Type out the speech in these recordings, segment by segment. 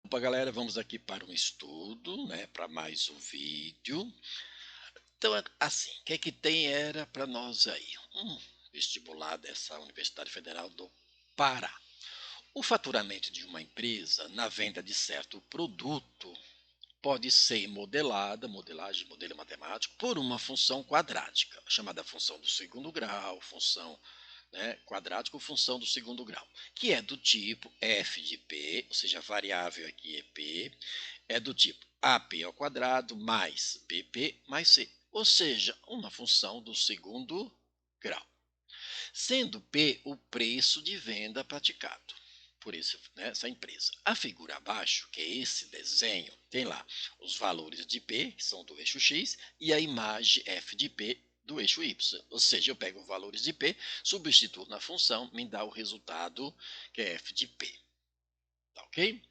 Opa, galera, vamos aqui para um estudo, né, para mais um vídeo. Então, assim, o que é que tem era para nós aí? Vestibular dessa Universidade Federal do Pará. O faturamento de uma empresa na venda de certo produto pode ser modelo matemático, por uma função quadrática, chamada função do segundo grau, função, né, quadrática ou função do segundo grau, que é do tipo f de p, ou seja, a variável aqui é p, é do tipo AP ao quadrado mais BP mais C, ou seja, uma função do segundo grau, sendo P o preço de venda praticado por essa empresa. A figura abaixo, que é esse desenho, tem lá os valores de P, que são do eixo X, e a imagem f de P do eixo Y. Ou seja, eu pego os valores de P, substituo na função, me dá o resultado que é f de P. Tá ok?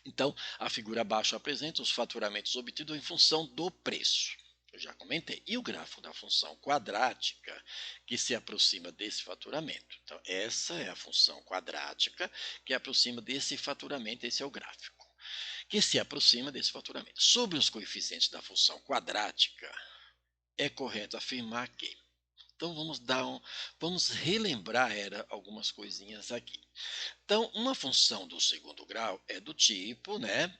Então, a figura abaixo apresenta os faturamentos obtidos em função do preço. Eu já comentei. E o gráfico da função quadrática, que se aproxima desse faturamento. Então, essa é a função quadrática que aproxima desse faturamento. Esse é o gráfico, que se aproxima desse faturamento. Sobre os coeficientes da função quadrática, é correto afirmar que. Então, vamos relembrar algumas coisinhas aqui. Então, uma função do segundo grau é do tipo, né,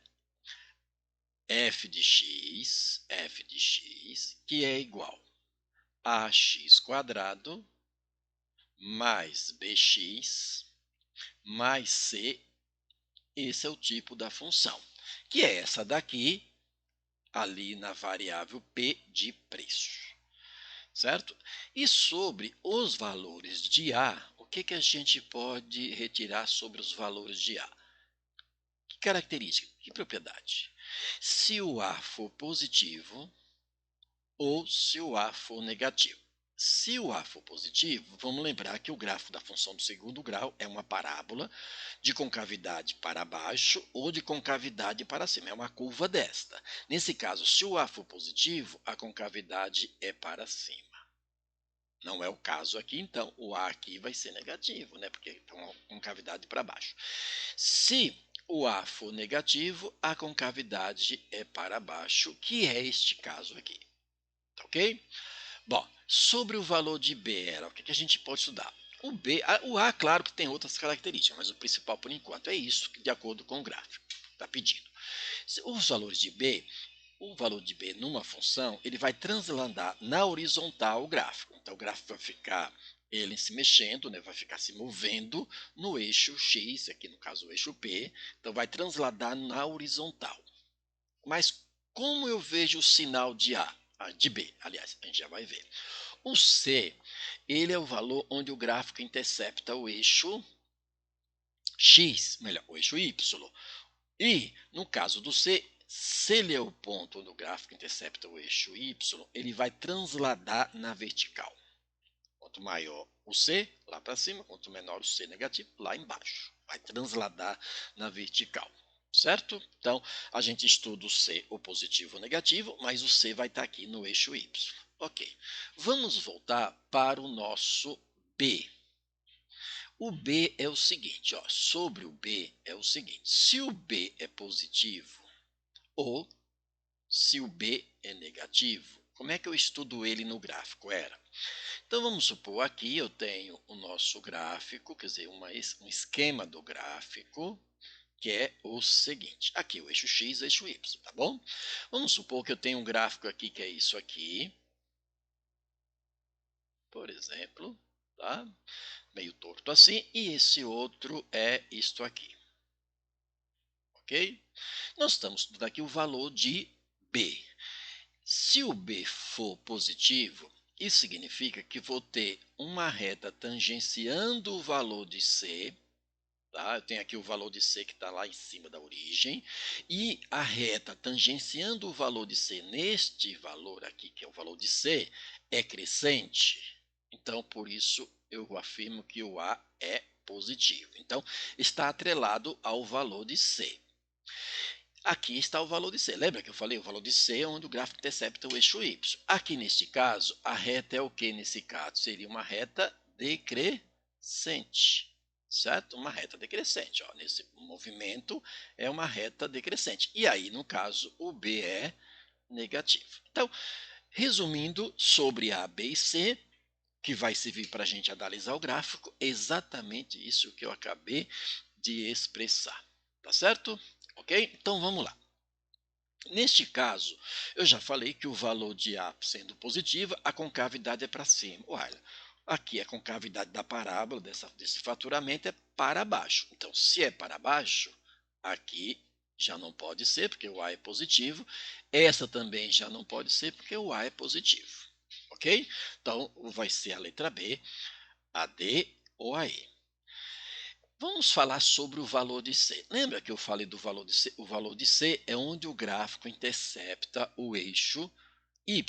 f de x, que é igual a x² mais bx mais c. Esse é o tipo da função, que é essa daqui, ali na variável p de preço, certo? E sobre os valores de A, o que a gente pode retirar sobre os valores de A? Que característica, que propriedade? Se o A for positivo, ou se o A for negativo. Se o A for positivo, vamos lembrar que o gráfico da função do segundo grau é uma parábola de concavidade para baixo ou de concavidade para cima. É uma curva desta. Nesse caso, se o A for positivo, a concavidade é para cima. Não é o caso aqui, então o A aqui vai ser negativo, né? Porque é uma concavidade para baixo. Se o A for negativo, a concavidade é para baixo, que é este caso aqui. Ok? Bom, sobre o valor de B, o que a gente pode estudar? O A, claro que tem outras características, mas o principal por enquanto é isso, de acordo com o gráfico. Está pedindo. Os valores de B, o valor de B numa função, ele vai translandar na horizontal o gráfico. Então o gráfico vai ficar ele se mexendo, né, vai ficar se movendo no eixo X, aqui no caso o eixo P, então vai transladar na horizontal. Mas como eu vejo o sinal de A? De B, aliás, a gente já vai ver. O C, ele é o valor onde o gráfico intercepta o eixo X, melhor, o eixo Y. E, no caso do C, se ele é o ponto onde o gráfico intercepta o eixo Y, ele vai transladar na vertical. Quanto maior o C, lá para cima, quanto menor o C negativo, lá embaixo. Vai transladar na vertical. Certo? Então, a gente estuda o C, o positivo ou negativo, mas o C vai estar aqui no eixo Y. Ok. Vamos voltar para o nosso B. O B é o seguinte, ó, sobre o B é o seguinte, se o B é positivo ou se o B é negativo, como é que eu estudo ele no gráfico? Então vamos supor aqui eu tenho o nosso gráfico, quer dizer, um esquema do gráfico, que é o seguinte, aqui o eixo X, eixo Y, tá bom? Vamos supor que eu tenho um gráfico aqui que é isso aqui, por exemplo, tá? Meio torto assim, e esse outro é isto aqui, ok? Nós estamos estudando aqui o valor de B. Se o B for positivo, isso significa que vou ter uma reta tangenciando o valor de C, tá? Eu tenho aqui o valor de C que está lá em cima da origem, e a reta tangenciando o valor de C neste valor aqui, que é o valor de C, é crescente. Então, por isso, eu afirmo que o A é positivo. Então, está atrelado ao valor de C. Aqui está o valor de C. Lembra que eu falei? O valor de C é onde o gráfico intercepta o eixo Y. Aqui neste caso, a reta é o que nesse caso? Seria uma reta decrescente. certo? Uma reta decrescente. Ó, nesse movimento é uma reta decrescente. E aí, no caso, o B é negativo. Então, resumindo sobre A, B e C, que vai servir para a gente analisar o gráfico, exatamente isso que eu acabei de expressar. Tá certo? Ok? Então vamos lá. Neste caso, eu já falei que o valor de A sendo positivo, a concavidade é para cima. Olha, aqui a concavidade da parábola desse faturamento é para baixo. Então, se é para baixo, aqui já não pode ser, porque o A é positivo. Essa também já não pode ser, porque o A é positivo. Ok? Então, vai ser a letra B, a D ou a E. Vamos falar sobre o valor de C. Lembra que eu falei do valor de C? O valor de C é onde o gráfico intercepta o eixo Y.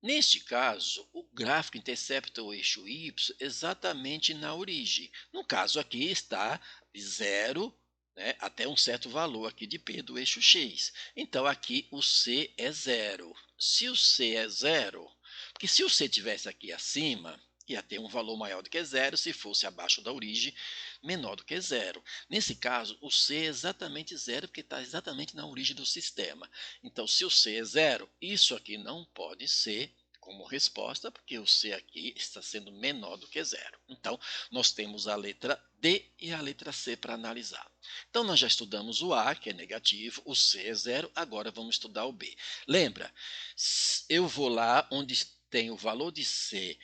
Neste caso, o gráfico intercepta o eixo Y exatamente na origem. No caso aqui está de 0, né, até um certo valor aqui de P do eixo X. Então aqui o C é 0. Se o C é 0, porque se o C tivesse aqui acima, ia ter um valor maior do que 0, se fosse abaixo da origem, menor do que 0. Nesse caso, o C é exatamente 0, porque está exatamente na origem do sistema. Então, se o C é 0, isso aqui não pode ser como resposta, porque o C aqui está sendo menor do que 0. Então, nós temos a letra D e a letra C para analisar. Então, nós já estudamos o A, que é negativo, o C é 0, agora vamos estudar o B. Lembra, eu vou lá onde tem o valor de C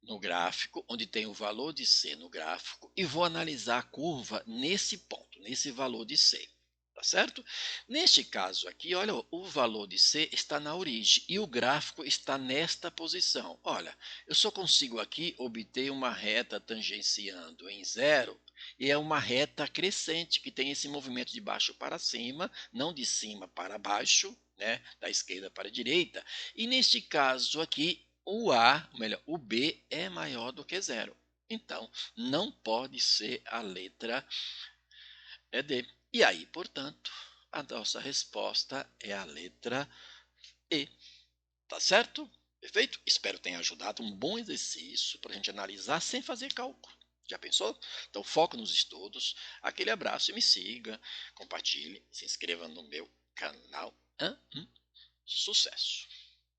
no gráfico, onde tem o valor de C no gráfico, e vou analisar a curva nesse ponto, nesse valor de C. Tá certo? Neste caso aqui, olha, o valor de C está na origem e o gráfico está nesta posição. Olha, eu só consigo aqui obter uma reta tangenciando em 0 e é uma reta crescente que tem esse movimento de baixo para cima, não de cima para baixo, né, da esquerda para a direita. E neste caso aqui, o A, ou melhor, o B é maior do que 0. Então, não pode ser a letra D. E aí, portanto, a nossa resposta é a letra E. Tá certo? Perfeito? Espero que tenha ajudado. Um bom exercício para a gente analisar sem fazer cálculo. Já pensou? Então, foco nos estudos. Aquele abraço e me siga, compartilhe, se inscreva no meu canal. Sucesso!